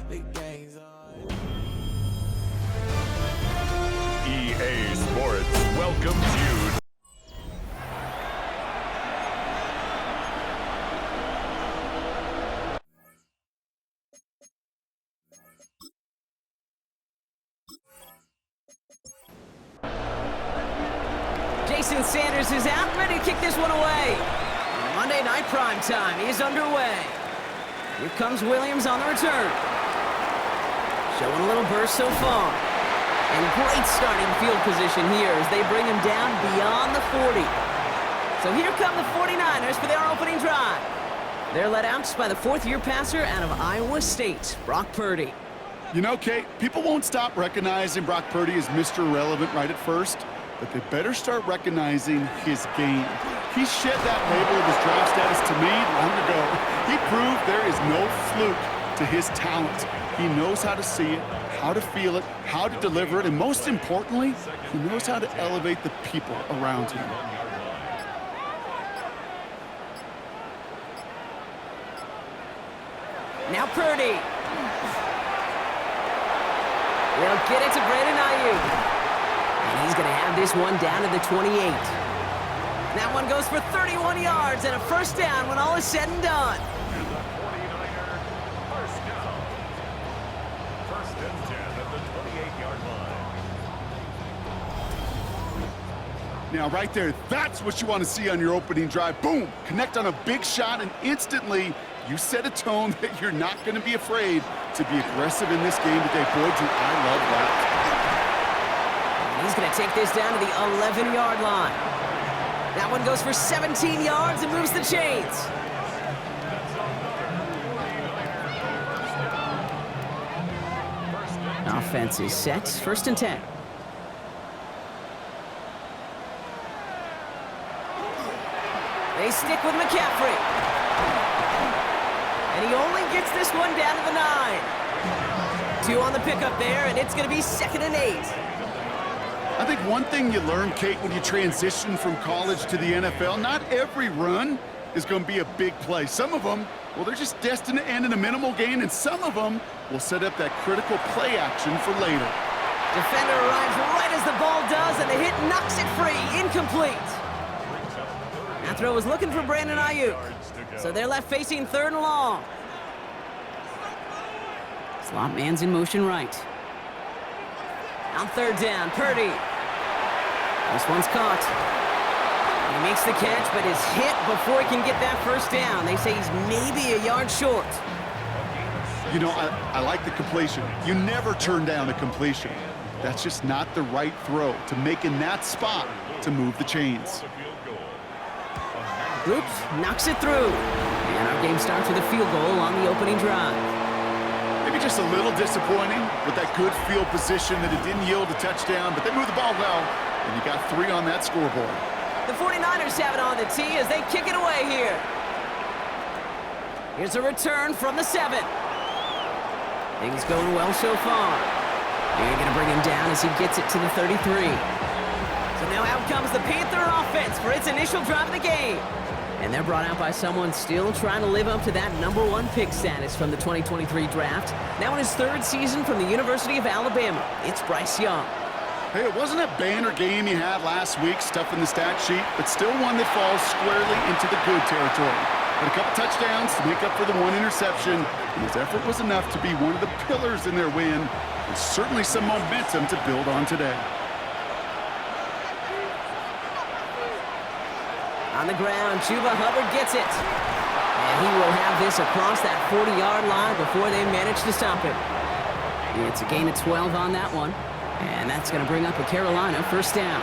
The game's on. EA Sports welcomes you. Jason Sanders is out, ready to kick this one away. Monday Night Prime Time is underway. Here comes Williams on the return. Showing a little burst so far. And great starting field position here as they bring him down beyond the 40. So here come the 49ers for their opening drive. They're led out by the fourth-year passer out of Iowa State, Brock Purdy. You know, Kate, people won't stop recognizing Brock Purdy as Mr. Irrelevant right at first, but they better start recognizing his game. He shed that label of his draft status to me long ago. He proved there is no fluke to his talent. He knows how to see it, how to feel it, how to deliver it, and most importantly, he knows how to elevate the people around him. Now Purdy. They'll get it to Brandon Ayuk. And he's going to have this one down to the 28. That one goes for 31 yards and a first down when all is said and done. First and 10 at the 28-yard line. Now, right there, that's what you want to see on your opening drive. Boom! Connect on a big shot, and instantly, you set a tone that you're not going to be afraid to be aggressive in this game today. Boy, do I love that. And he's going to take this down to the 11-yard line. That one goes for 17 yards and moves the chains. Offense is set. First and 10. They stick with McCaffrey. And he only gets this one down to the 9. 2 on the pickup there, and it's going to be 2nd and 8. I think one thing you learn, Kate, when you transition from college to the NFL, not every run is going to be a big play. Some of them, well, they're just destined to end in a minimal gain, and some of them will set up that critical play action for later. Defender arrives right as the ball does, and the hit knocks it free. Incomplete. That throw was looking for Brandon Ayuk. So they're left facing 3rd and long. Slot man's in motion right. On 3rd down, Purdy. This one's caught. He makes the catch, but is hit before he can get that first down. They say he's maybe a yard short. You know, I like the completion. You never turn down a completion. That's just not the right throw to make in that spot to move the chains. Oops, knocks it through. And our game starts with a field goal on the opening drive. Maybe just a little disappointing with that good field position that it didn't yield a touchdown, but they moved the ball well, and you got 3 on that scoreboard. The 49ers have it on the tee as they kick it away here. Here's a return from the 7. Things going well so far. They're going to bring him down as he gets it to the 33. So now out comes the Panther offense for its initial drive of the game. And they're brought out by someone still trying to live up to that #1 pick status from the 2023 draft. Now in his 3rd season from the University of Alabama, it's Bryce Young. Hey, it wasn't a banner game he had last week, stuff in the stat sheet, but still one that falls squarely into the good territory. But a couple touchdowns to make up for the 1 interception, and his effort was enough to be one of the pillars in their win, and certainly some momentum to build on today. On the ground, Chuba Hubbard gets it. And he will have this across that 40-yard line before they manage to stop him. It's a gain of 12 on that one. And that's going to bring up a Carolina first down.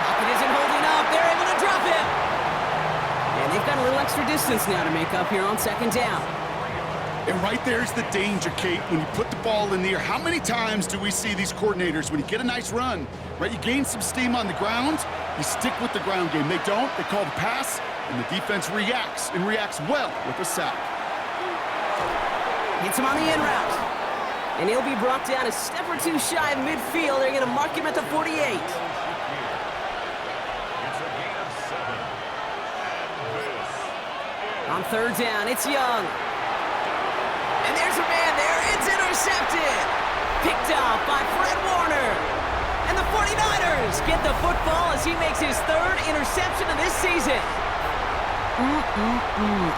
Pocket isn't holding up. They're able to drop him. And they've got a little extra distance now to make up here on 2nd down. And right there's the danger, Kate, when you put the ball in the air. How many times do we see these coordinators, when you get a nice run, right, you gain some steam on the ground, you stick with the ground game. They don't, they call the pass, and the defense reacts, and reacts well with a sack. Hits him on the in route. And he'll be brought down a step or two shy of midfield. They're going to mark him at the 48. On third down, it's Young. And there's a man there. It's intercepted. Picked off by Fred Warner. And the 49ers get the football as he makes his third interception of this season.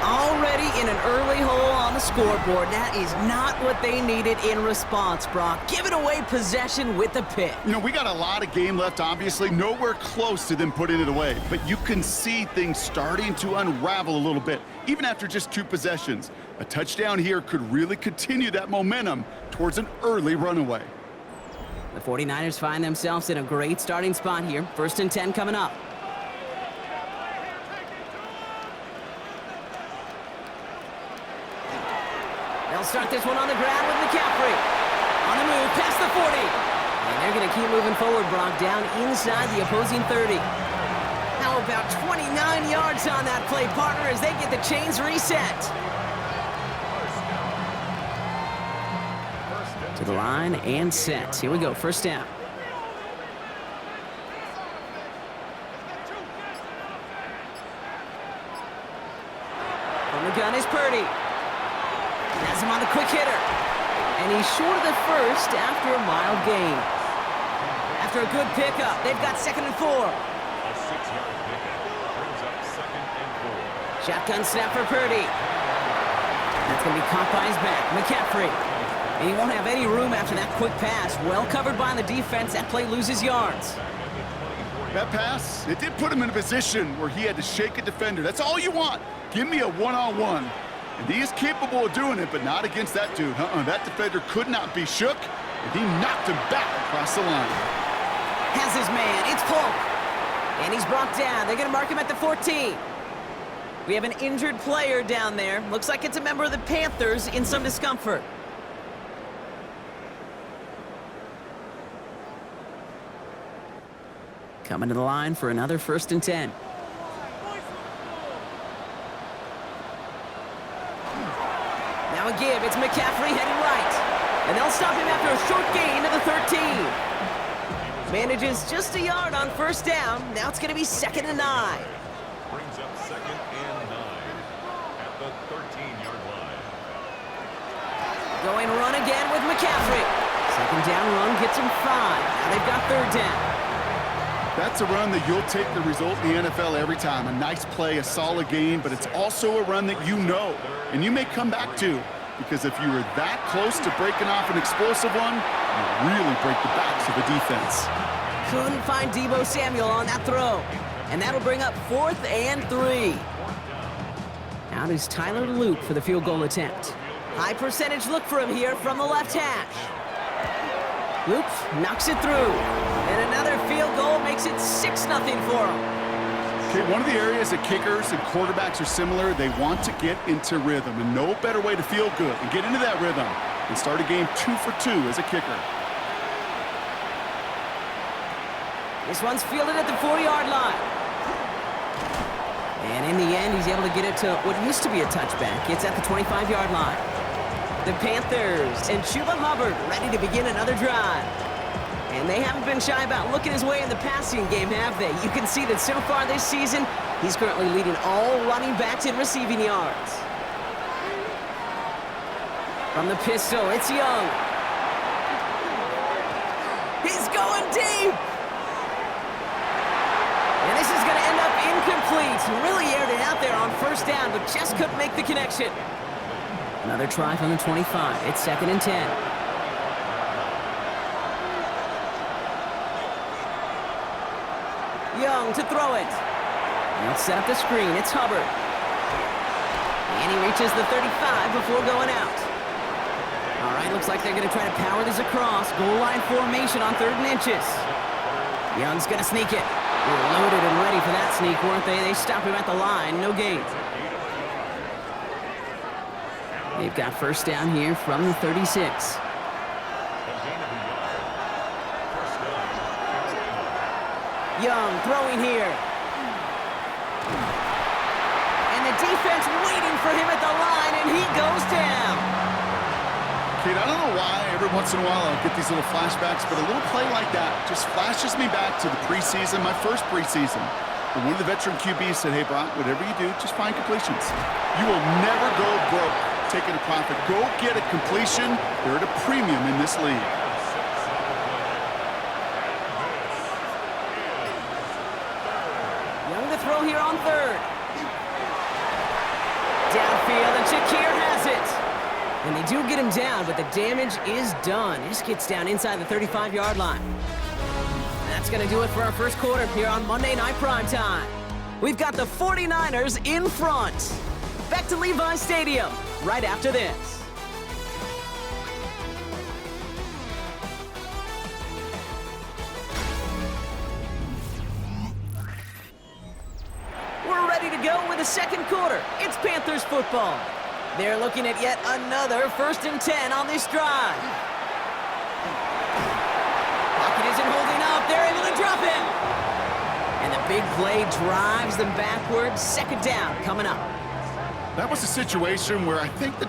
Already in an early hole on the scoreboard. That is not what they needed in response, Brock. Giving away possession with the pick. You know, we got a lot of game left, obviously. Nowhere close to them putting it away. But you can see things starting to unravel a little bit, even after just 2 possessions. A touchdown here could really continue that momentum towards an early runaway. The 49ers find themselves in a great starting spot here. 1st and 10 coming up. They'll start this one on the ground with McCaffrey. On the move, past the 40. And they're going to keep moving forward, Brock, down inside the opposing 30. How about 29 yards on that play, partner, as they get the chains reset. To the line and set. Here we go, 1st down. From the gun is Purdy. Has him on the quick hitter. And he's short of the first after a mild gain. After a good pickup, they've got 2nd and 4. A 6-yard pickup brings up 2nd and 4. Shotgun snap for Purdy. That's going to be caught by his back. McCaffrey. And he won't have any room after that quick pass. Well covered by the defense. That play loses yards. That pass, it did put him in a position where he had to shake a defender. That's all you want. Give me a one-on-one. And he is capable of doing it, but not against that dude. That defender could not be shook, and he knocked him back across the line. Has his man. It's Polk. And he's brought down. They're going to mark him at the 14. We have an injured player down there. Looks like it's a member of the Panthers in some discomfort. Coming to the line for another 1st and 10. Now a give. It's McCaffrey heading right. And they'll stop him after a short gain to the 13. Manages just a yard on 1st down. Now it's going to be 2nd and 9. Brings up 2nd and 9 at the 13-yard line. Going run again with McCaffrey. 2nd down run gets him 5. Now they've got 3rd down. That's a run that you'll take the result in the NFL every time. A nice play, a solid game, but it's also a run that you know, and you may come back to, because if you were that close to breaking off an explosive one, you really break the backs of the defense. Couldn't find Deebo Samuel on that throw, and that'll bring up 4th and 3. Out is Tyler Luke for the field goal attempt. High percentage look for him here from the left hash. Luke knocks it through. And another field goal makes it 6-0 for him. Okay, one of the areas that kickers and quarterbacks are similar, they want to get into rhythm. And no better way to feel good and get into that rhythm and start a game 2 for 2 as a kicker. This one's fielded at the 4-yard line. And in the end, he's able to get it to what used to be a touchback. It's at the 25-yard line. The Panthers and Chuba Hubbard ready to begin another drive. And they haven't been shy about looking his way in the passing game, have they? You can see that so far this season, he's currently leading all running backs in receiving yards. From the pistol, it's Young. He's going deep! And this is going to end up incomplete. Really aired it out there on 1st down, but just couldn't make the connection. Another try from the 25. It's 2nd and 10. Young to throw it. And he'll set up the screen. It's Hubbard. And he reaches the 35 before going out. All right, looks like they're going to try to power this across. Goal line formation on 3rd and inches. Young's going to sneak it. They were loaded and ready for that sneak, weren't they? They stop him at the line. No gain. They've got 1st down here from the 36. Young throwing here. And the defense waiting for him at the line, and he goes down. Kate, I don't know why every once in a while I'll get these little flashbacks, but a little play like that just flashes me back to the preseason, my first preseason. But one of the veteran QBs said, hey, Brock, whatever you do, just find completions. You will never go broke taking a profit. Go get a completion. They're at a premium in this league. Young to throw here on third. Downfield, and Shakir has it. And they do get him down, but the damage is done. He just gets down inside the 35-yard line. That's going to do it for our first quarter here on Monday Night Primetime. We've got the 49ers in front. Back to Levi Stadium right after this. We're ready to go with the second quarter. It's Panthers football. They're looking at yet another 1st and 10 on this drive. Pocket isn't holding up. They're able to drop him. And the big play drives them backwards. Second down coming up. That was a situation where I think the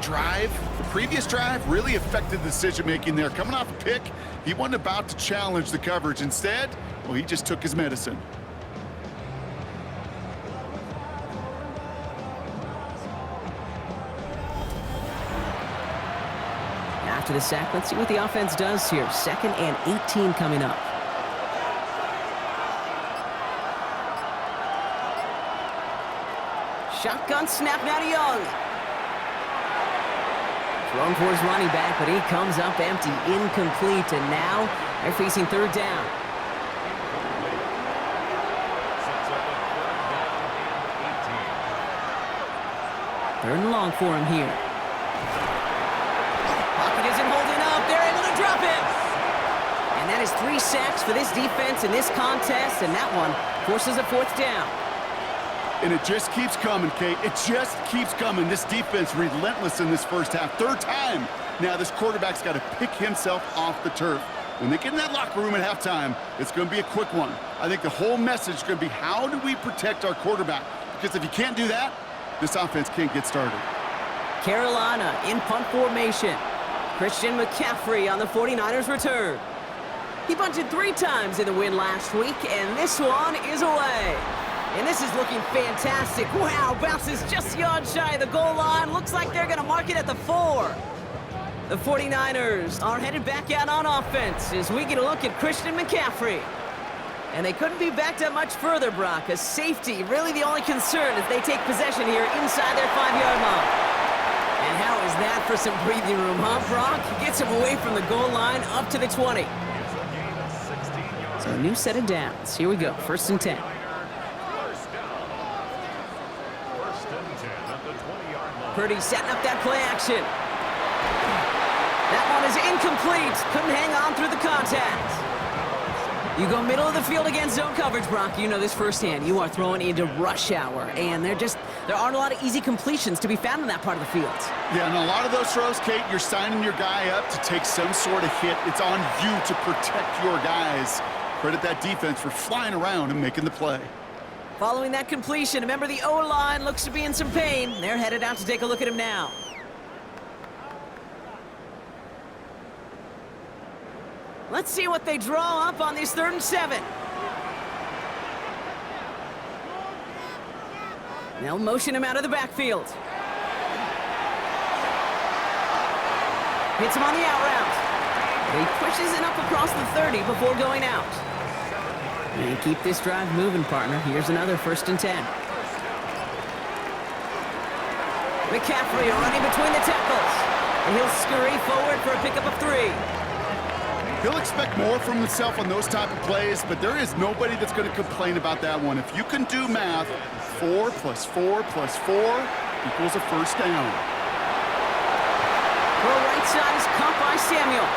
previous drive, really affected the decision-making there. Coming off a pick, he wasn't about to challenge the coverage. Instead, well, he just took his medicine. After the sack, let's see what the offense does here. 2nd and 18 coming up. Shotgun snap now to Young. Thrown for his running back, but he comes up empty, incomplete, and now they're facing 3rd down. Third and long for him here. Pocket isn't holding up. They're able to drop him. And that is 3 sacks for this defense in this contest, and that one forces a 4th down. And it just keeps coming, Kate. It just keeps coming. This defense relentless in this first half. 3rd time. Now this quarterback's got to pick himself off the turf. When they get in that locker room at halftime, it's going to be a quick one. I think the whole message is going to be, how do we protect our quarterback? Because if you can't do that, this offense can't get started. Carolina in punt formation. Christian McCaffrey on the 49ers return. He bunted 3 times in the win last week, and this one is away. And this is looking fantastic. Wow, bounces just yard shy of the goal line. Looks like they're going to mark it at the 4. The 49ers are headed back out on offense as we get a look at Christian McCaffrey. And they couldn't be backed up much further, Brock. A safety, really the only concern as they take possession here inside their 5-yard line. And how is that for some breathing room, huh, Brock? Gets him away from the goal line up to the 20. So a new set of downs. Here we go, 1st and 10. Purdy setting up that play action. That one is incomplete. Couldn't hang on through the contact. You go middle of the field against zone coverage, Brock. You know this firsthand. You are throwing into rush hour, and there aren't a lot of easy completions to be found in that part of the field. Yeah, and a lot of those throws, Kate, you're signing your guy up to take some sort of hit. It's on you to protect your guys. Credit that defense for flying around and making the play. Following that completion, remember the O-line looks to be in some pain. They're headed out to take a look at him now. Let's see what they draw up on these 3rd and 7. They'll motion him out of the backfield. Hits him on the out route. He pushes it up across the 30 before going out. And keep this drive moving, partner. Here's another 1st and 10. McCaffrey running between the tackles. And he'll scurry forward for a pickup of 3. He'll expect more from himself on those type of plays, but there is nobody that's going to complain about that one. If you can do math, 4 + 4 + 4 equals a 1st down. Well, right side is caught by Samuel.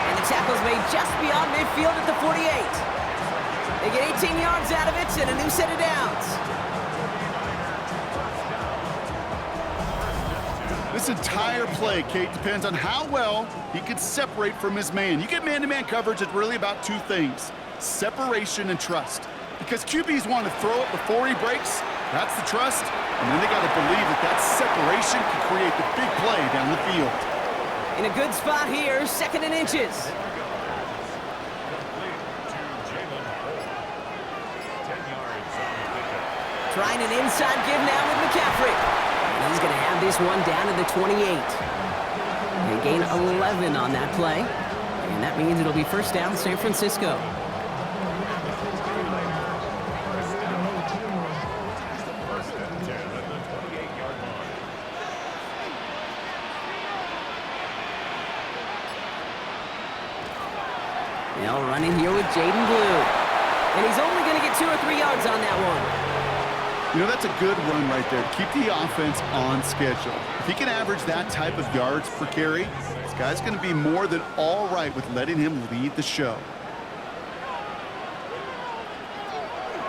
And the tackle's made just beyond midfield at the 48. They get 18 yards out of it and a new set of downs. This entire play, Kate, depends on how well he can separate from his man. You get man-to-man coverage, it's really about 2 things: separation and trust. Because QBs want to throw it before he breaks, that's the trust, and then they got to believe that that separation can create the big play down the field. In a good spot here, 2nd and inches. Trying an inside give now with McCaffrey. And he's going to have this one down to the 28. They gain 11 on that play. And that means it'll be first down San Francisco. First and 10 at the 28-yard line. They'll run in here with Jaden Blue. And he's only going to get 2 or 3 yards on that one. You know, that's a good run right there to keep the offense on schedule. If he can average that type of yards per carry, this guy's going to be more than all right with letting him lead the show.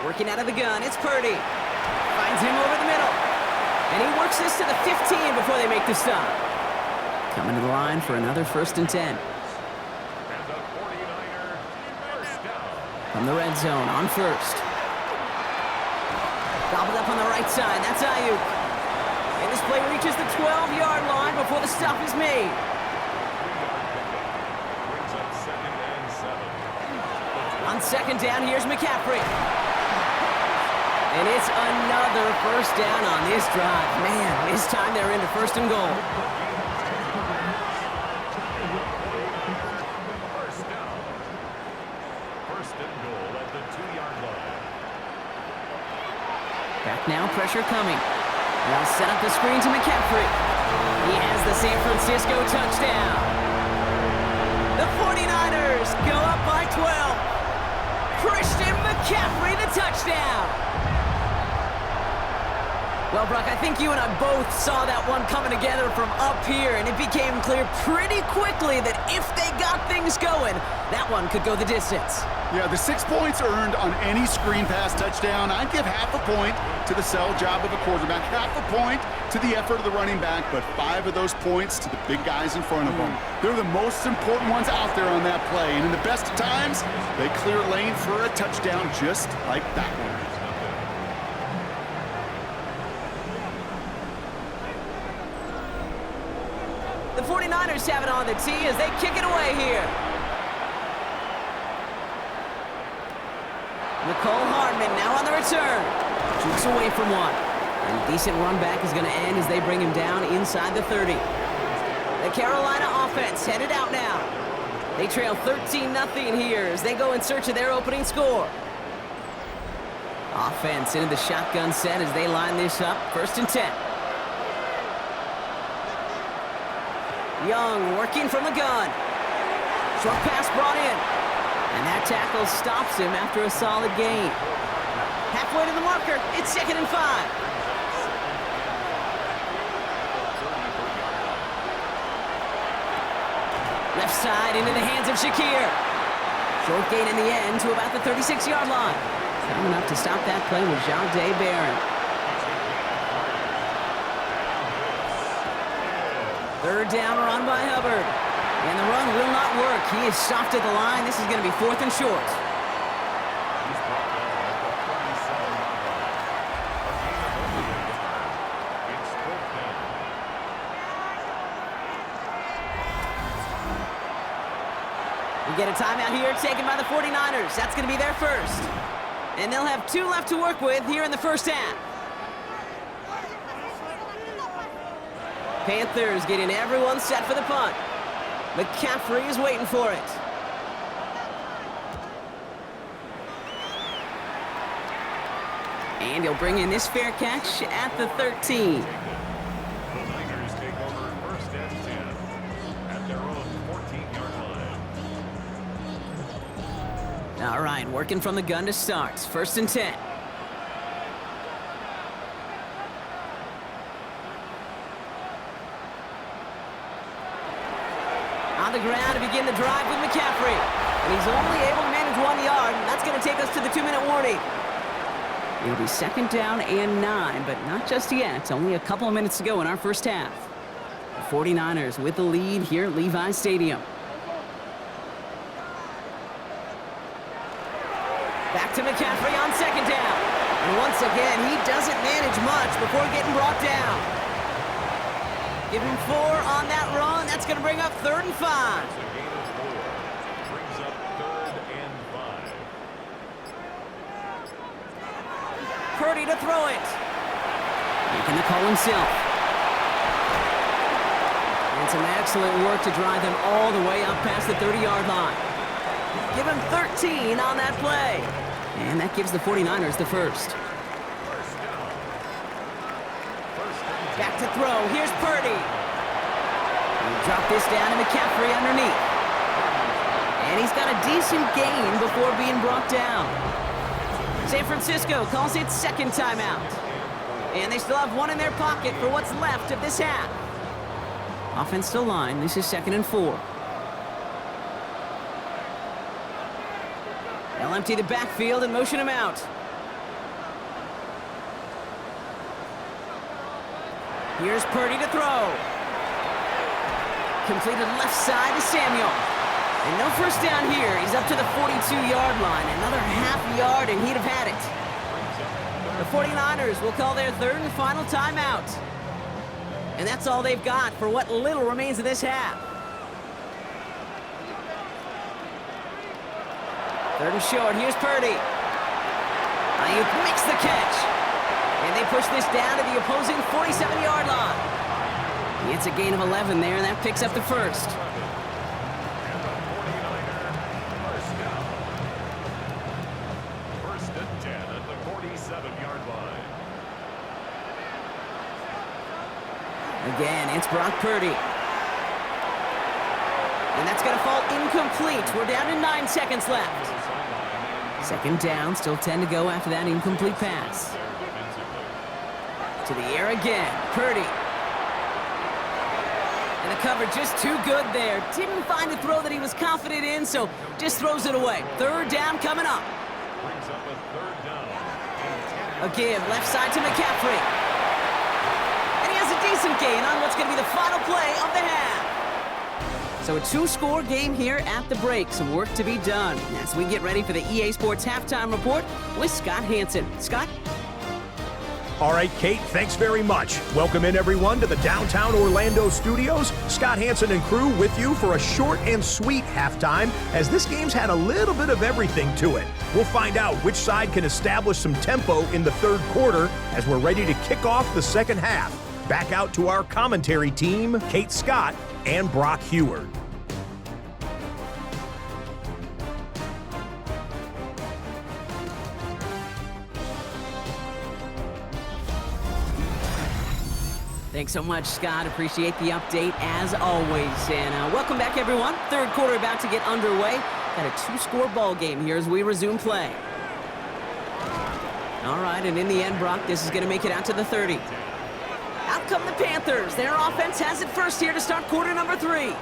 Working out of the gun, it's Purdy. Finds him over the middle. And he works this to the 15 before they make the stop. Coming to the line for another first and 10. And the 49er first down. From the red zone on first. Gobbled up on the right side. That's Ayuk. And this play reaches the 12-yard line before the stop is made. Brings up second and 7. On second down, here's McCaffrey. And it's another first down on this drive. Man, this time they're into first and goal. First down. First and goal at the 2-yard line. Back now, pressure coming. They'll set up the screen to McCaffrey. He has the San Francisco touchdown. The 49ers go up by 12. Christian McCaffrey, the touchdown. Well, Brock, I think you and I both saw that one coming together from up here, and it became clear pretty quickly that if they got things going, that one could go the distance. Yeah, the 6 points earned on any screen pass touchdown. I'd give half a point to the sell job of a quarterback, half a point to the effort of the running back, but 5 of those points to the big guys in front of them. They're the most important ones out there on that play, and in the best of times, they clear lane for a touchdown just like that one. The 49ers have it on the tee as they kick it away here. Nicole Hardman now on the return. Jukes away from one. And a decent run back is going to end as they bring him down inside the 30. The Carolina offense headed out now. They trail 13-0 here as they go in search of their opening score. Offense into the shotgun set as they line this up. First and 10. Young working from the gun. Short pass brought in. And that tackle stops him after a solid gain. Halfway to the marker. It's 2nd and 5. Left side into the hands of Shakir. Short gain in the end to about the 36-yard line. Coming up to stop that play with Jardé Barron. Third down run by Hubbard. And the run will not work. He is stopped at the line. This is going to be 4th and short. He's brought down at the 37-yard line. It's 4th down. We get a timeout here taken by the 49ers. That's going to be their first. And they'll have 2 left to work with here in the first half. Panthers getting everyone set for the punt. McCaffrey is waiting for it. And he'll bring in this fair catch at the 13. The Niners take over first and 10 at their own 14-yard line. All right, working from the gun to start. First and 10. On the ground to begin the drive with McCaffrey. And he's only able to manage 1 yard, and that's going to take us to the 2-minute warning. It'll be 2nd down and 9, but not just yet. It's only a couple of minutes to go in our first half. The 49ers with the lead here at Levi Stadium. Back to McCaffrey on 2nd down. And once again, he doesn't manage much before getting brought down. Give him 4 on that run. That's going to bring up 3rd and 5. It's a gain of 4. Brings up 3rd and 5. Purdy to throw it. Making the call himself. And some excellent work to drive them all the way up past the 30-yard line. Give him 13 on that play. And that gives the 49ers the first. Back to throw. Here's Purdy. Drop this down to McCaffrey underneath. And he's got a decent gain before being brought down. San Francisco calls it second timeout. And they still have one in their pocket for what's left of this half. Offense still line. This is 2nd and 4. They'll empty the backfield and motion him out. Here's Purdy to throw. Completed left side to Samuel. And no first down here. He's up to the 42-yard line. Another half yard and he'd have had it. The 49ers will call their third and final timeout. And that's all they've got for what little remains of this half. Third and short. Here's Purdy. Ayuk makes the catch. And they push this down to the opposing 47-yard line. It's a gain of 11 there, and that picks up the first. First and 10 at the 47-yard line. Again, it's Brock Purdy. And that's going to fall incomplete. We're down to 9 seconds left. Second down, still 10 to go after that incomplete pass. To the air again, Purdy. And the cover just too good there. Didn't find a throw that he was confident in, so just throws it away. Third down coming up. A give, left side to McCaffrey. And he has a decent gain on what's going to be the final play of the half. So a 2-score game here at the break. Some work to be done as we get ready for the EA Sports Halftime Report with Scott Hanson. Scott? All right, Kate, thanks very much. Welcome in, everyone, to the downtown Orlando studios. Scott Hanson and crew with you for a short and sweet halftime, as this game's had a little bit of everything to it. We'll find out which side can establish some tempo in the third quarter as we're ready to kick off the second half. Back out to our commentary team, Kate Scott and Brock Heward. Thanks so much, Scott. Appreciate the update as always. And welcome back, everyone. Third quarter about to get underway. Got a 2-score ball game here as we resume play. All right, and in the end, Brock, this is going to make it out to the 30. Out come the Panthers. Their offense has it first here to start quarter number 3.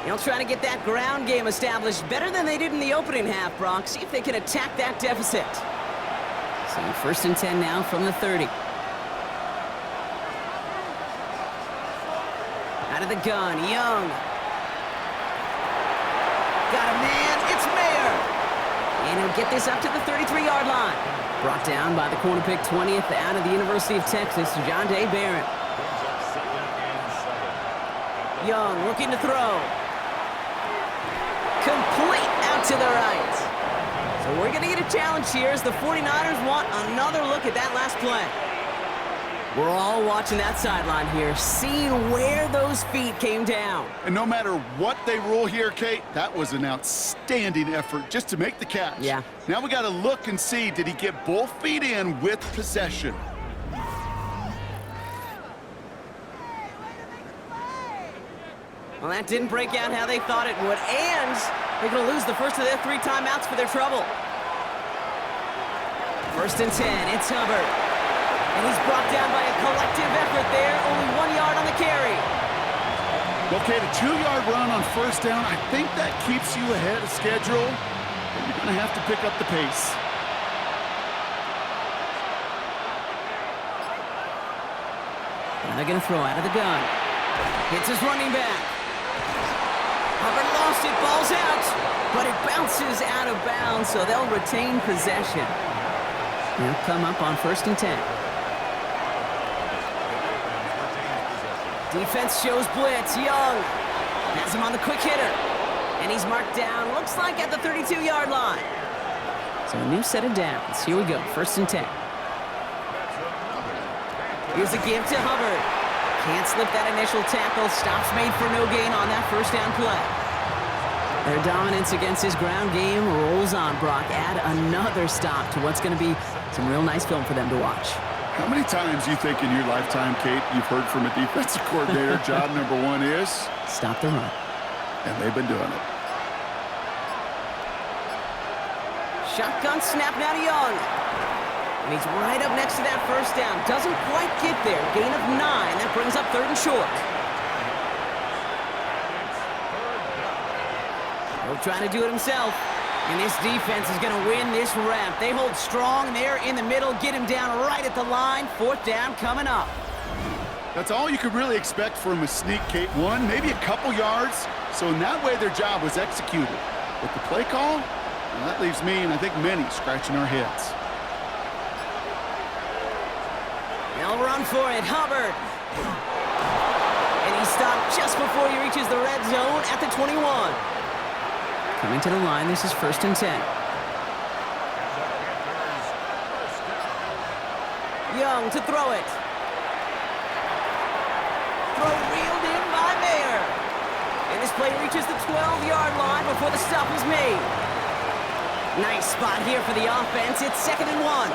They'll try to get that ground game established better than they did in the opening half, Brock. See if they can attack that deficit. So first and 10 now from the 30. Out of the gun, Young. Got a man, it's Mayer. And he'll get this up to the 33-yard line. Brought down by the corner pick 20th out of the University of Texas, John Day Barrett. Young looking to throw. Complete out to the right. So we're going to get a challenge here as the 49ers want another look at that last play. We're all watching that sideline here, seeing where those feet came down. And no matter what they rule here, Kate, that was an outstanding effort just to make the catch. Yeah. Now we got to look and see, did he get both feet in with possession? Well, that didn't break out how they thought it would, and they're going to lose the first of their 3 timeouts for their trouble. First and 10, it's Hubbard. And he's brought down by a collective effort there, only 1 yard on the carry. Okay, the 2-yard run on first down, I think that keeps you ahead of schedule. You're going to have to pick up the pace. Now they're going to throw out of the gun. Hits his running back. Hubbard lost it, ball's out, but it bounces out of bounds, so they'll retain possession. They'll come up on first and 10. Defense shows blitz. Young has him on the quick hitter. And he's marked down, looks like at the 32-yard line. So a new set of downs. Here we go, first and 10. Here's a give to Hubbard. Can't slip that initial tackle. Stops made for no gain on that first down play. Their dominance against his ground game rolls on, Brock. Add another stop to what's going to be some real nice film for them to watch. How many times you think in your lifetime, Kate, you've heard from a defensive coordinator, job number one is? Stop the run. And they've been doing it. Shotgun snap now to Young. And he's right up next to that first down. Doesn't quite get there. Gain of 9. That brings up 3rd and short. He'll try to do it himself. And this defense is going to win this ramp. They hold strong there in the middle. Get him down right at the line. 4th down coming up. That's all you could really expect from a sneak, Kate. 1, maybe a couple yards. So in that way, their job was executed. But the play call, well, that leaves me, and I think many, scratching our heads. They'll run for it. Hubbard. And he stopped just before he reaches the red zone at the 21. Coming to the line, this is 1st and 10. Young to throw it. Throw reeled in by Mayer. And this play reaches the 12-yard line before the stop is made. Nice spot here for the offense. It's 2nd and 1.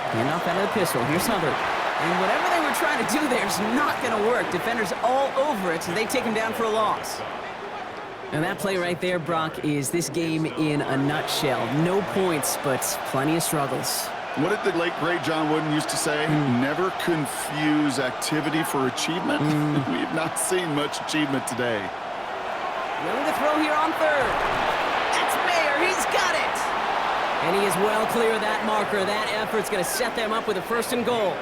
Hand off out of the pistol. Here's Hubbard. And whatever they were trying to do there is not going to work. Defenders all over it, so they take him down for a loss. And that play right there, Brock, is this game in a nutshell. No points, but plenty of struggles. What did the late, great John Wooden used to say? Never confuse activity for achievement. We have not seen much achievement today. Young to throw here on 3rd. That's Mayer. He's got it. And he is well clear of that marker. That effort's going to set them up with a 1st and goal.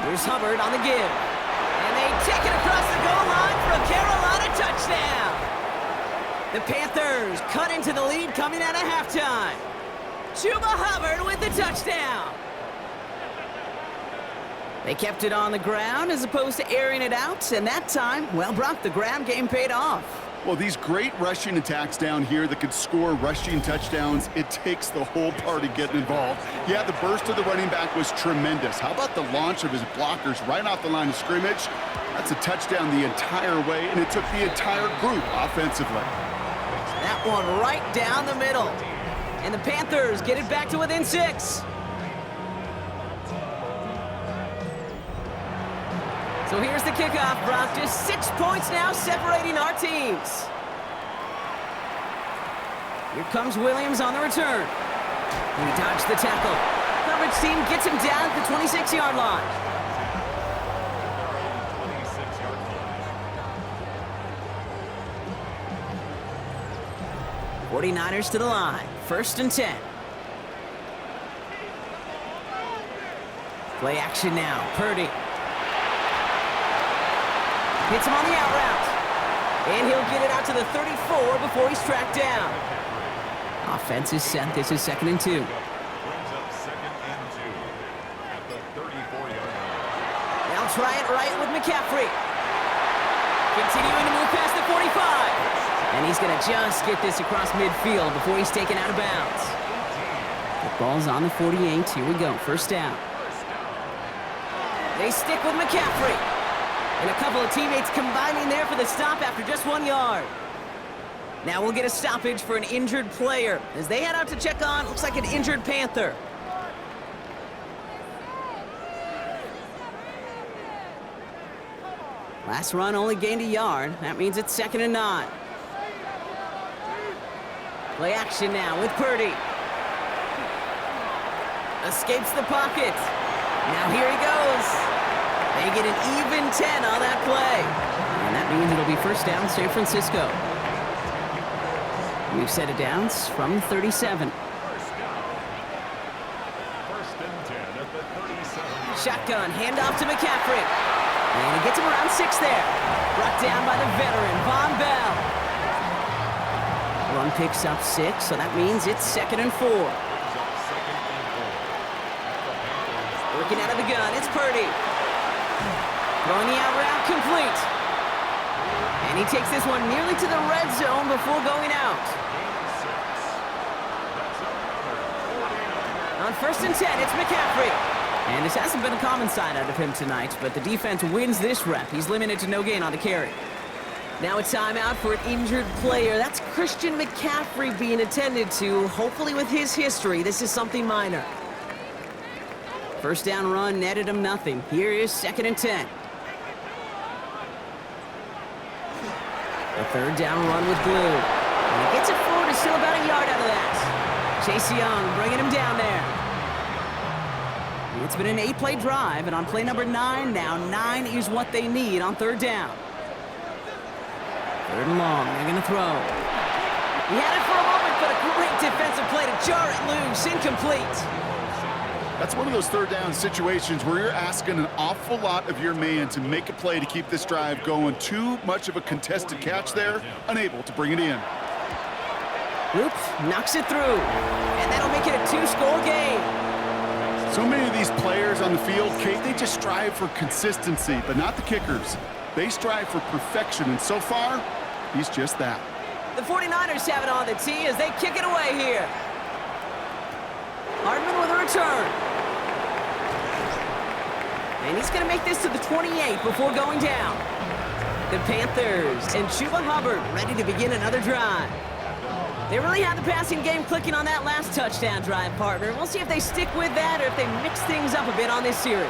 Here's Hubbard on the give. And they take it across the goal line for a Carolina touchdown. The Panthers cut into the lead coming out of halftime. Chuba Hubbard with the touchdown. They kept it on the ground as opposed to airing it out. And that time, well, Brock, the ground game paid off. Well, these great rushing attacks down here that could score rushing touchdowns, it takes the whole party getting involved. Yeah, the burst of the running back was tremendous. How about the launch of his blockers right off the line of scrimmage? That's a touchdown the entire way, and it took the entire group offensively. That one right down the middle. And the Panthers get it back to within 6. So here's the kickoff, Brock. Just 6 points now separating our teams. Here comes Williams on the return. He dodged the tackle. Coverage team gets him down at the 26-yard line. '49ers to the line. 1st and 10. Play action now. Purdy. Hits him on the out route. And he'll get it out to the 34 before he's tracked down. Offense is set. This is 2nd and 2. Brings up 2nd and 2 at the 34-yard line. They'll try it right with McCaffrey. Continuing to move past the 45. And he's going to just get this across midfield before he's taken out of bounds. The ball's on the 48. Here we go. 1st down. They stick with McCaffrey. And a couple of teammates combining there for the stop after just 1 yard. Now we'll get a stoppage for an injured player as they head out to check on, looks like an injured Panther. Last run only gained a yard. That means it's 2nd and 9. Play action now with Purdy. Escapes the pocket. Now here he goes. They get an even 10 on that play. And that means it'll be 1st down, San Francisco. We've set it down from 37. 1st and 10 at the 37. Shotgun, handoff to McCaffrey. And he gets him around 6 there. Brought down by the veteran, Von Bell. Run picks up 6, so that means it's 2nd and 4. Working out of the gun, it's Purdy. Throwing the out route complete. And he takes this one nearly to the red zone before going out. On 1st and 10, it's McCaffrey. And this hasn't been a common side out of him tonight, but the defense wins this rep. He's limited to no gain on the carry. Now a timeout for an injured player. That's Christian McCaffrey being attended to. Hopefully with his history, this is something minor. First down run netted him nothing. Here is 2nd and 10. A 3rd down run with glue. And he gets it forward, is still about a yard out of that. Chase Young bringing him down there. It's been an 8-play drive, and on play number 9 now, 9 is what they need on 3rd down. 3rd and long, they're going to throw. He had it for a moment, but a great defensive play to jar it loose, incomplete. That's one of those 3rd down situations where you're asking an awful lot of your man to make a play to keep this drive going. Too much of a contested catch there, unable to bring it in. Oops, knocks it through, and that'll make it a 2-score game. So many of these players on the field, Kate, they just strive for consistency, but not the kickers. They strive for perfection, and so far, he's just that. The 49ers have it on the tee as they kick it away here. Hardman with a return. And he's going to make this to the 28 before going down. The Panthers and Chuba Hubbard ready to begin another drive. They really had the passing game clicking on that last touchdown drive, partner. We'll see if they stick with that or if they mix things up a bit on this series.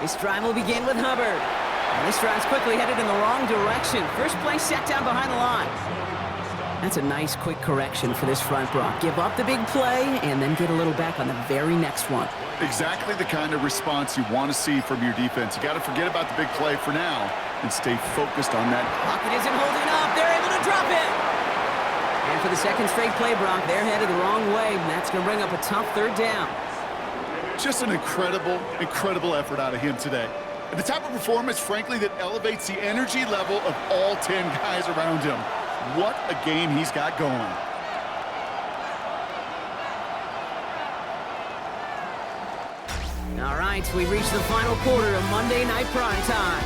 This drive will begin with Hubbard. And this drive's quickly headed in the wrong direction. First play set down behind the line. That's a nice quick correction for this front, Brock. Give up the big play and then get a little back on the very next one. Exactly the kind of response you want to see from your defense. You got to forget about the big play for now and stay focused on that. Pocket isn't holding up. They're able to drop it. And for the 2nd straight play, Brock, they're headed the wrong way, and that's going to bring up a tough 3rd down. Just an incredible, incredible effort out of him today. And the type of performance, frankly, that elevates the energy level of all 10 guys around him. What a game he's got going. All right, we've reached the final quarter of Monday Night Prime Time.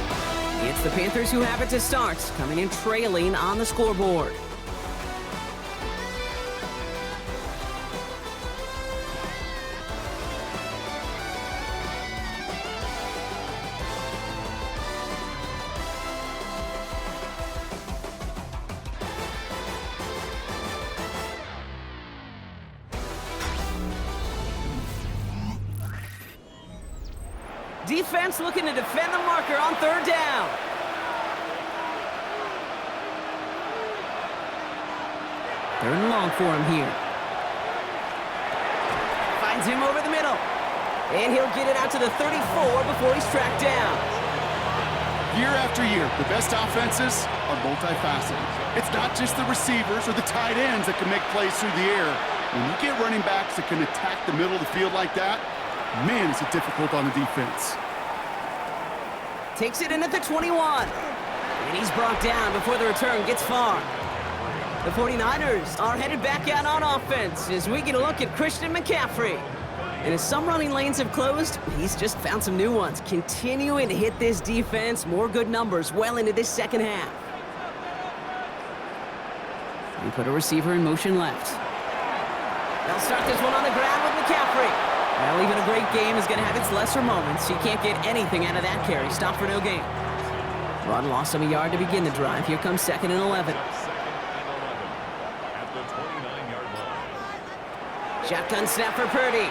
It's the Panthers who have it to start, coming in trailing on the scoreboard. Defense looking to defend the marker on 3rd down. Third and long for him here. Finds him over the middle. And he'll get it out to the 34 before he's tracked down. Year after year, the best offenses are multifaceted. It's not just the receivers or the tight ends that can make plays through the air. When you get running backs that can attack the middle of the field like that, man, is it difficult on the defense. Takes it in at the 21. And he's brought down before the return gets far. The 49ers are headed back out on offense as we get a look at Christian McCaffrey. And as some running lanes have closed, he's just found some new ones, continuing to hit this defense. More good numbers well into this 2nd half. And put a receiver in motion left. They'll start this one on the ground with McCaffrey. Well, even a great game is going to have its lesser moments. You can't get anything out of that carry. Stop for no gain. Rod lost him a yard to begin the drive. Here comes 2nd and 11. At the 29-yard line. Shotgun snap for Purdy.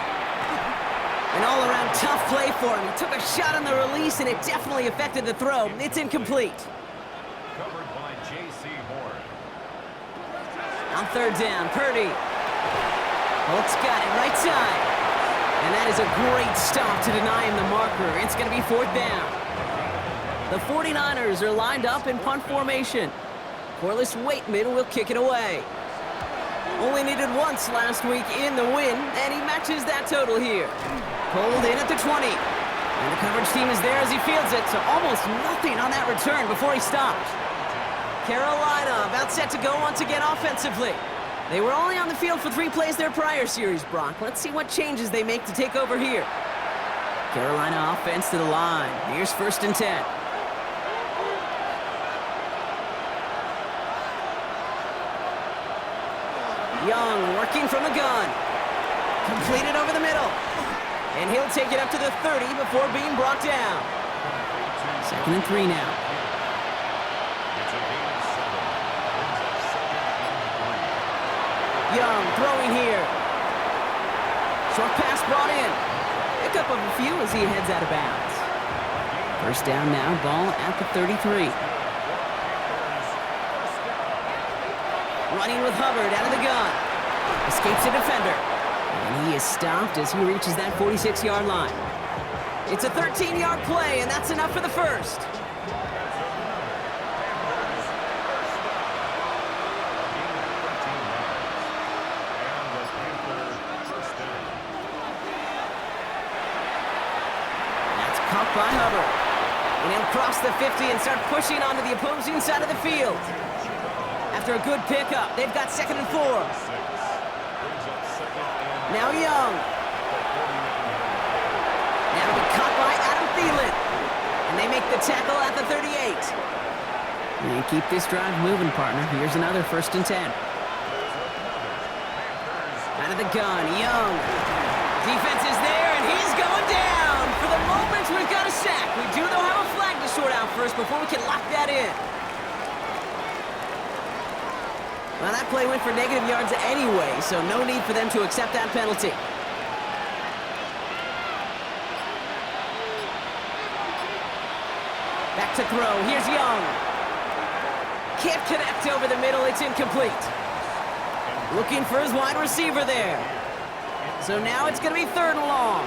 An all-around tough play for him. He took a shot on the release, and it definitely affected the throw. It's incomplete. Covered by J.C. Horn. On 3rd down, Purdy. Holt's got it right side. And that is a great stop to deny him the marker. It's going to be 4th down. The 49ers are lined up in punt formation. Corliss Waitman will kick it away. Only needed once last week in the win, and he matches that total here. Pulled in at the 20. And the coverage team is there as he fields it, so almost nothing on that return before he stopped. Carolina about set to go once again offensively. They were only on the field for 3 plays their prior series, Brock. Let's see what changes they make to take over here. Carolina offense to the line. Here's 1st and 10. Young working from the gun. Completed over the middle. And he'll take it up to the 30 before being brought down. 2nd and 3 now. Young throwing here. Short pass brought in. Pick up of a few as he heads out of bounds. 1st down now, ball at the 33. Running with Hubbard out of the gun. Escapes a defender. And he is stopped as he reaches that 46-yard line. It's a 13-yard play, and that's enough for the first. That's caught by Hubbard. And he'll cross the 50 and start pushing onto the opposing side of the field. After a good pickup, they've got 2nd and 4. Now Young. Now to be caught by Adam Thielen. And they make the tackle at the 38. And keep this drive moving, partner. Here's another 1st and 10. Out of the gun, Young. Defense is there, and he's going down. For the moment, we've got a sack. We do, though, have a flag to sort out first before we can lock that in. Well, that play went for negative yards anyway, so no need for them to accept that penalty. Back to throw. Here's Young. Can't connect over the middle. It's incomplete. Looking for his wide receiver there. So now it's going to be 3rd and long.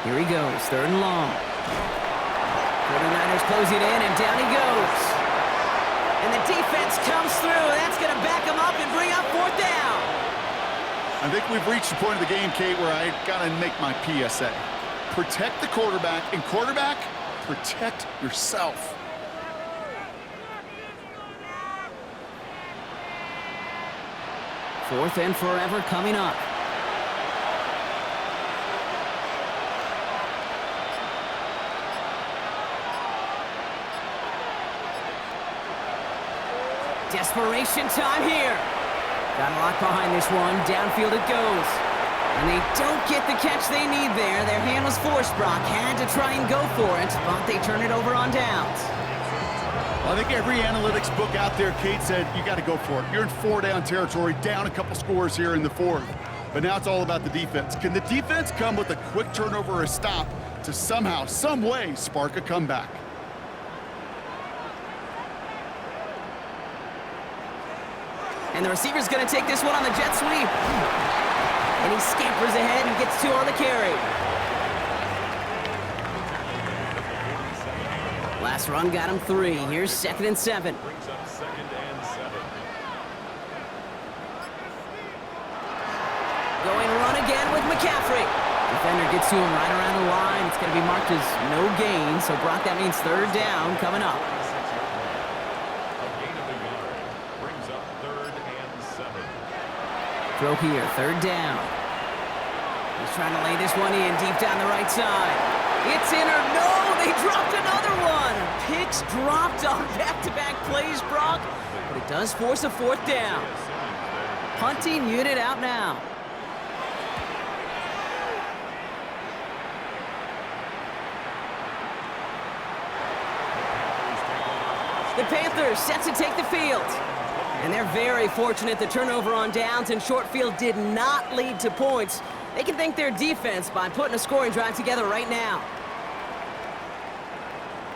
Here he goes, 3rd and long. 49ers close it in, and down he goes. And the defense comes through. That's going to back him up and bring up 4th down. I think we've reached the point of the game, Kate, where I got to make my PSA. Protect the quarterback, and quarterback, protect yourself. Fourth and forever coming up. Desperation time here. Got a lot behind this one. Downfield it goes. And they don't get the catch they need there. Their hand was forced, Brock. Had to try and go for it, but they turn it over on downs. Well, I think every analytics book out there, Kate, said you got to go for it. You're in 4-down territory, down a couple scores here in the 4th. But now it's all about the defense. Can the defense come with a quick turnover or a stop to somehow, some way, spark a comeback? And the receiver's going to take this one on the jet sweep. And he scampers ahead and gets 2 on the carry. Last run got him 3. Here's 2nd and 7. Brings up 2nd and 7. Going run again with McCaffrey. Defender gets to him right around the line. It's going to be marked as no gain. So, Brock, that means 3rd down coming up. Throw here, 3rd down. He's trying to lay this one in deep down the right side. It's in or no, they dropped another one. Picks dropped on back-to-back plays, Brock, but it does force a 4th down. Punting unit out now. The Panthers set to take the field. And they're very fortunate the turnover on downs and short field did not lead to points. They can thank their defense by putting a scoring drive together right now.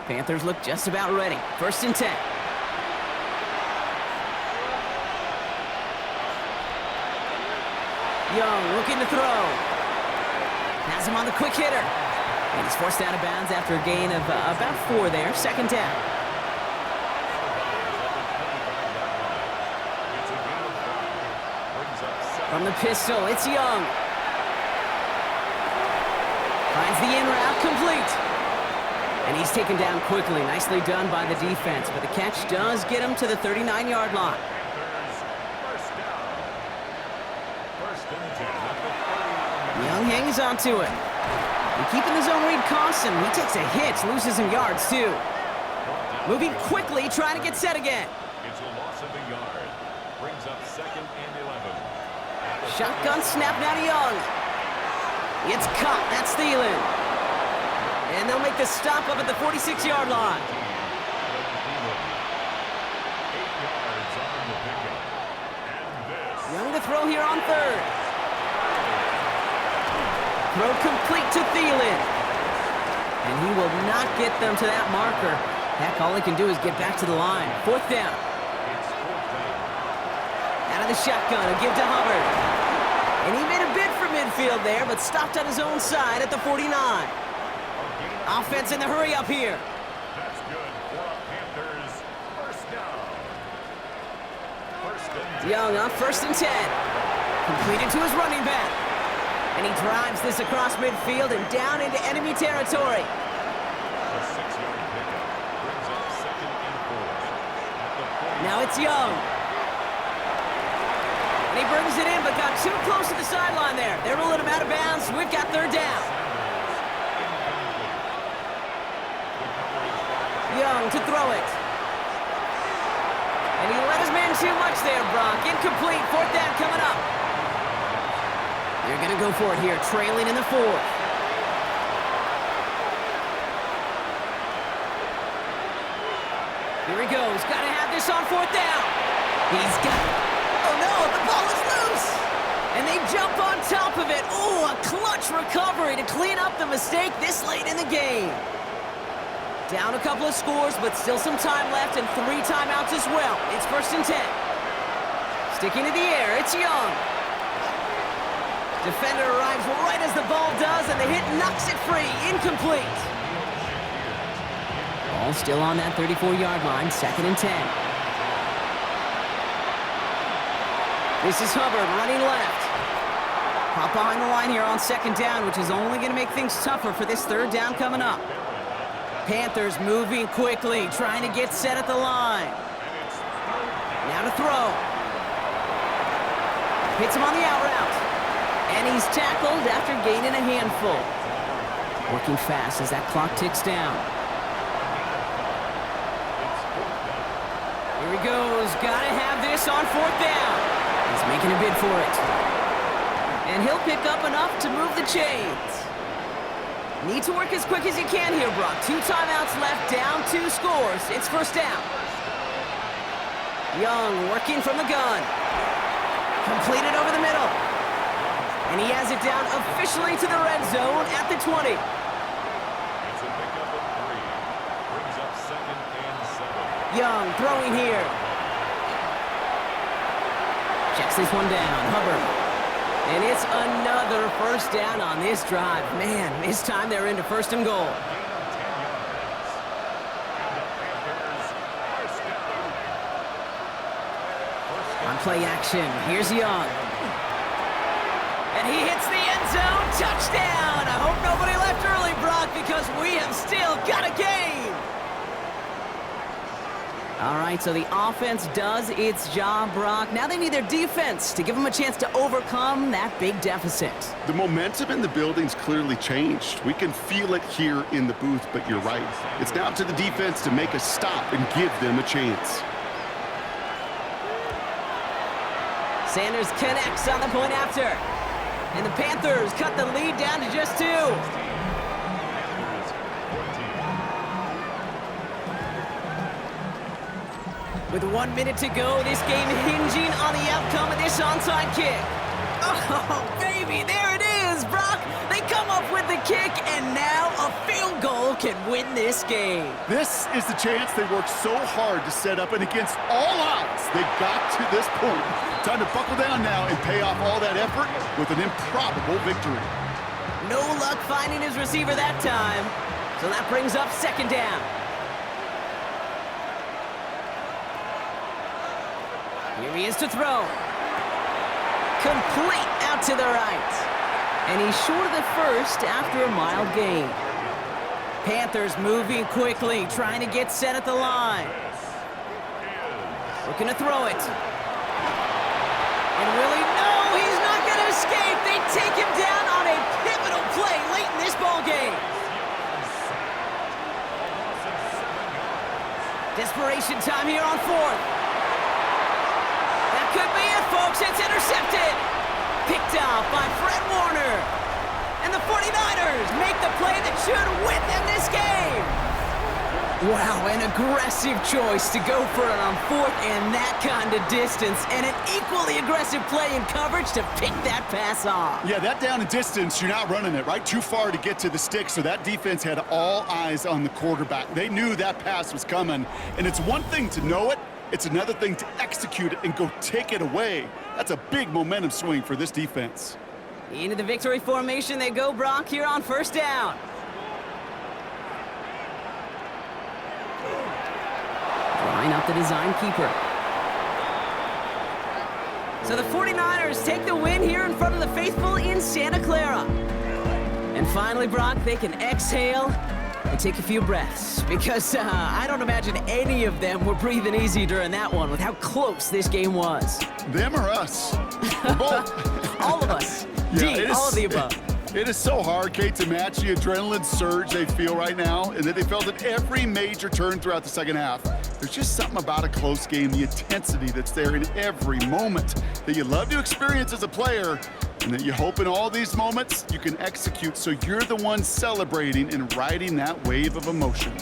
Panthers look just about ready. 1st and 10. Young looking to throw. Has him on the quick hitter. And he's forced out of bounds after a gain of about 4 there. 2nd down. From the pistol, it's Young. Finds the in route complete. And he's taken down quickly. Nicely done by the defense, but the catch does get him to the 39-yard line. First down. First and 10 at the 30. Young hangs on to it. And keeping the zone read costs him. He takes a hit, loses some yards too. Moving quickly, trying to get set again. It's a loss of a yard. Brings up second and 11. Shotgun snap now to Young. It's caught. That's Thielen. And they'll make the stop up at the 46-yard line. 8 yards on the pickup. And this. Young to throw here on third. Throw complete to Thielen. And he will not get them to that marker. Heck, all he can do is get back to the line. Fourth down. It's fourth down. Out of the shotgun, a give to Hubbard. And he made a bid for midfield there, but stopped on his own side at the 49. Offense in the hurry up here. That's good for a Panthers. First down. First and 10. Young on first and 10. Completed to his running back. And he drives this across midfield and down into enemy territory. A 6-yard pickup. Brings up second and 4. At the 40. Now it's Young. And he brings it in, but got too close to the sideline there. They're rolling him out of bounds. We've got third down. Young to throw it. And he let his man too much there, Brock. Incomplete. Fourth down coming up. They're going to go for it here, trailing in the fourth. Here he goes. Got to have this on fourth down. He's got it. Oh, no, the ball is loose. And they jump on top of it. Ooh, a clutch recovery to clean up the mistake this late in the game. Down a couple of scores, but still some time left and 3 timeouts as well. It's first and 10. Sticking to the air, it's Young. Defender arrives right as the ball does, and the hit knocks it free. Incomplete. Ball still on that 34-yard line, second and 10. This is Hubbard running left. Pop behind the line here on second down, which is only going to make things tougher for this third down coming up. Panthers moving quickly, trying to get set at the line. Now to throw. Hits him on the out route. And he's tackled after gaining a handful. Working fast as that clock ticks down. Here he goes. Gotta have this on fourth down. He's making a bid for it. And he'll pick up enough to move the chains. Need to work as quick as you can here, Brock. 2 timeouts left, down 2 scores. It's first down. Young working from the gun. Completed over the middle. And he has it down officially to the red zone at the 20. It's a pickup of 3. Brings up second and 7. Young throwing here. Checks this one down. Hubbard. And it's another first down on this drive. Man, this time they're into first and goal. On play action, here's Young. And he hits the end zone. Touchdown! I hope nobody left early, Brock, because we have still got a game. All right, so the offense does its job, Brock. Now they need their defense to give them a chance to overcome that big deficit. The momentum in the building's clearly changed. We can feel it here in the booth, but you're right. It's now up to the defense to make a stop and give them a chance. Sanders connects on the point after. And the Panthers cut the lead down to just 2. With 1 minute to go, this game hinging on the outcome of this onside kick. Oh, baby, there it is, Brock. They come up with the kick, and now a field goal can win this game. This is the chance they worked so hard to set up, and against all odds, they got to this point. Time to buckle down now and pay off all that effort with an improbable victory. No luck finding his receiver that time. So that brings up second down. Here he is to throw. Complete out to the right. And he's short of the first after a mild gain. Panthers moving quickly, trying to get set at the line. Looking to throw it. And Willie, no, he's not going to escape. They take him down on a pivotal play late in this ball game. Desperation time here on fourth. That could be it, folks. It's intercepted. Picked off by Fred Warner. And the 49ers make the play that should win them this game. Wow, an aggressive choice to go for it on fourth and that kind of distance. And an equally aggressive play in coverage to pick that pass off. Yeah, that down and distance, you're not running it, right? Too far to get to the stick, so that defense had all eyes on the quarterback. They knew that pass was coming. And it's one thing to know it, it's another thing to execute it and go take it away. That's a big momentum swing for this defense. Into the victory formation they go, Brock, here on first down. Line up the design keeper. So the 49ers take the win here in front of the faithful in Santa Clara. And finally, Brock, they can exhale and take a few breaths, because I don't imagine any of them were breathing easy during that one with how close this game was. Them or us? We're both. All of us. Yeah, all of the above. It is so hard, Kate, to match the adrenaline surge they feel right now, and that they felt at every major turn throughout the second half. There's just something about a close game, the intensity that's there in every moment that you love to experience as a player, and that you hope in all these moments you can execute so you're the one celebrating and riding that wave of emotion.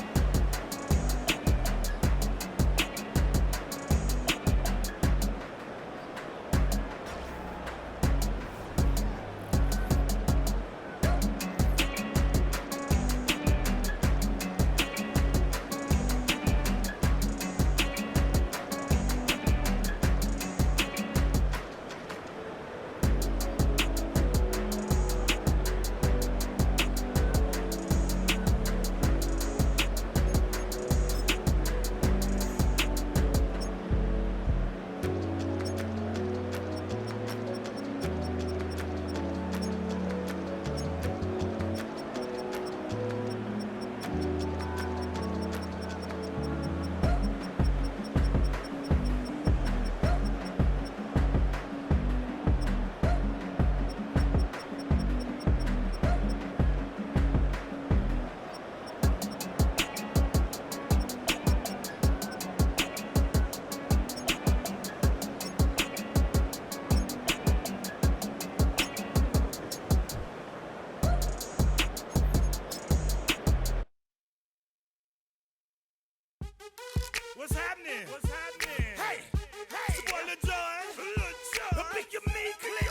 What's happening? What's happening? Hey, hey, it's your boy Lil Jon. Pick your meat, click.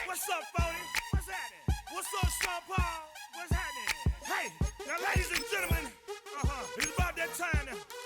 What's up, 40? What's happening? What's up, Sean Paul? What's happening? Hey, now ladies and gentlemen, it's about that time now.